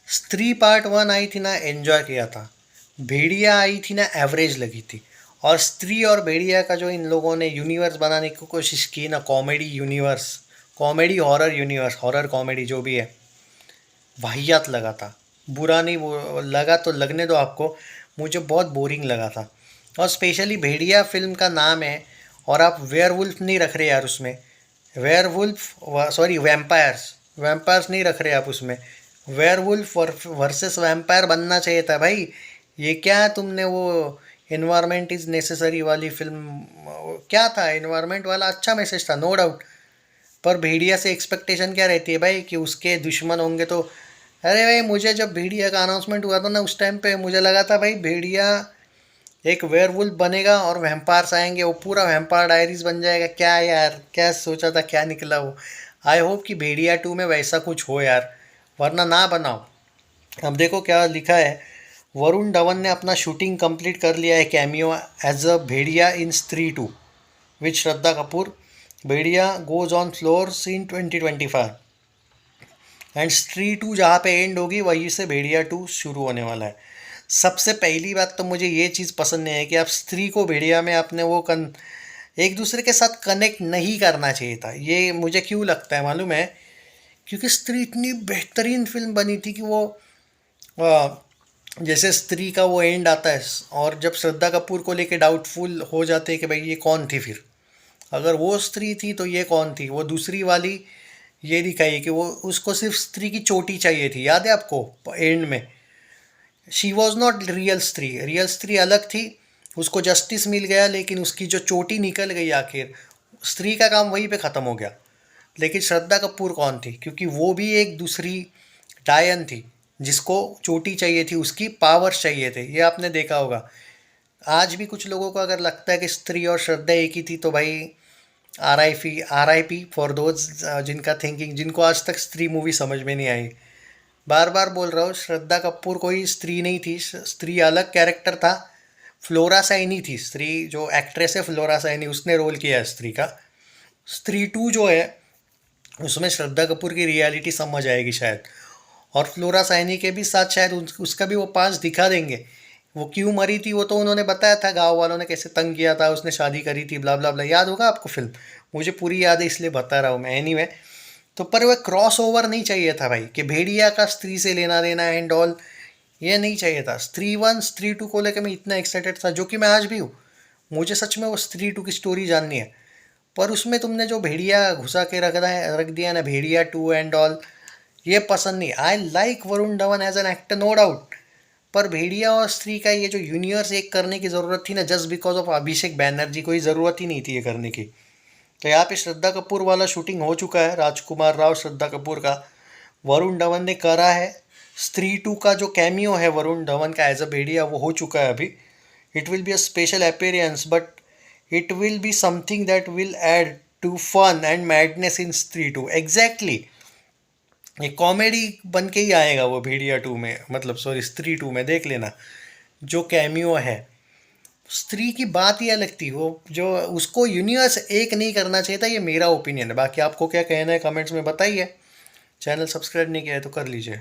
स्त्री part one आई थी ना, एन्जॉय किया था। भेड़िया आई थी ना, एवरेज लगी थी। और स्त्री और भेड़िया का जो इन लोगों ने यूनिवर्स बनाने की कोशिश की ना, comedy universe, comedy horror universe, horror comedy जो भी है, वाहियात लगा था। बुरा नहीं लगा तो लगने दो आपको, मुझे बहुत बोरिंग लगा था। और स्पेशली भेड़िया फिल्म का नाम है और आप वेयरवुल्फ नहीं रख रहे यार उसमें। वेयरवुल्फ, सॉरी, वैम्पायर्स, वैम्पायर्स नहीं रख रहे आप उसमें। वेयरवुल्फ वर्सेस वैम्पायर बनना चाहिए था भाई। ये क्या तुमने वो इन्वायरमेंट इज़ नेसेसरी वाली फिल्म, क्या था इन्वायरमेंट वाला, अच्छा मैसेज था नो डाउट। पर भेड़िया से एक्सपेक्टेशन क्या रहती है भाई कि उसके दुश्मन होंगे तो। अरे भाई, मुझे जब भेड़िया का अनाउंसमेंट हुआ था ना, उस टाइम पे मुझे लगा था भाई भेड़िया एक वेयरवुल्फ बनेगा और वैम्पायर्स आएंगे, वो पूरा वैम्पायर डायरीज बन जाएगा। क्या यार, क्या सोचा था, क्या निकला वो। आई होप कि भेड़िया टू में वैसा कुछ हो यार, वरना ना बनाओ। अब देखो क्या लिखा है। वरुण धवन ने अपना शूटिंग कंप्लीट कर लिया है cameo as a Bhediya in Stree two with Shraddha Kapoor. Bhediya goes on floors in 2025 and Stree two जहाँ पे एंड होगी वहीं से भेड़िया टू शुरू होने वाला है। सबसे पहली बात तो मुझे ये चीज़ पसंद नहीं है कि आप स्त्री को भेड़िया में आपने वो एक दूसरे के साथ कनेक्ट नहीं करना चाहिए था। ये मुझे क्यों लगता है मालूम है? क्योंकि स्त्री इतनी बेहतरीन फिल्म बनी थी कि वो अ, जैसे स्त्री का वो एंड आता है और जब श्रद्धा कपूर को लेके डाउटफुल हो जाते हैं कि भाई ये कौन थी फिर, अगर वो स्त्री थी तो ये कौन थी, वो दूसरी वाली। ये दिखाई कि वो उसको सिर्फ स्त्री की चोटी चाहिए थी, याद है आपको एंड में? शी वॉज नॉट रियल स्त्री, रियल स्त्री अलग थी। उसको जस्टिस मिल गया लेकिन उसकी जो चोटी निकल गई आखिर, स्त्री का काम वहीं पे ख़त्म हो गया। लेकिन श्रद्धा कपूर कौन थी? क्योंकि वो भी एक दूसरी डायन थी जिसको चोटी चाहिए थी, उसकी पावर्स चाहिए थे। ये आपने देखा होगा। आज भी कुछ लोगों को अगर लगता है कि स्त्री और श्रद्धा एक ही थी तो भाई are I P for those जिनका थिंकिंग, जिनको आज तक स्त्री मूवी समझ में नहीं आई। बार बार बोल रहा हूँ, श्रद्धा कपूर कोई स्त्री नहीं थी, स्त्री अलग कैरेक्टर था। फ्लोरा सैनी थी स्त्री, जो एक्ट्रेस है फ्लोरा सैनी, उसने रोल किया है स्त्री का। स्त्री टू जो है उसमें श्रद्धा कपूर की रियलिटी समझ आएगी शायद। और फ्लोरा सैनी के भी साथ शायद उसका भी वो पास दिखा देंगे। वो क्यों मरी थी वो तो उन्होंने बताया था, गांव वालों ने कैसे तंग किया था, उसने शादी करी थी, ब्ला ब्ला ब्ला, याद होगा आपको फिल्म। मुझे पूरी याद है इसलिए बता रहा हूँ मैं, एनीवे। तो पर वह क्रॉस ओवर नहीं चाहिए था भाई कि भेड़िया का स्त्री से लेना देना एंड ऑल, ये नहीं चाहिए था। स्त्री वन स्त्री टू को लेकर मैं इतना एक्साइटेड था, जो कि मैं आज भी हूँ। मुझे सच में वो स्त्री टू की स्टोरी जाननी है। पर उसमें तुमने जो भेड़िया घुसा के रख दिया ना, भेड़िया टू एंड ऑल, ये पसंद नहीं। I like Varun Dhawan as an actor no doubt. पर भेड़िया और स्त्री का ये जो यूनिवर्स एक करने की ज़रूरत थी ना, जस्ट बिकॉज ऑफ अभिषेक बैनर्जी, कोई ज़रूरत ही नहीं थी ये करने की। तो यहाँ पे श्रद्धा कपूर वाला शूटिंग हो चुका है, राजकुमार राव श्रद्धा कपूर का। वरुण धवन ने करा है। स्त्री टू का जो कैमियो है वरुण धवन का एज अ भेड़िया, वो हो चुका है अभी। It will be a special appearance but it will be something that will add to fun and madness in Stree two. Exactly, एक कॉमेडी बन के ही आएगा वो भेड़िया टू में, मतलब सॉरी स्त्री टू में, देख लेना। जो कैमियो है, स्त्री की बात ही अलग थी। वो जो उसको यूनिवर्स एक नहीं करना चाहिए था, ये मेरा ओपिनियन है। बाकी आपको क्या कहना है कमेंट्स में बताइए। चैनल सब्सक्राइब नहीं किया है तो कर लीजिए।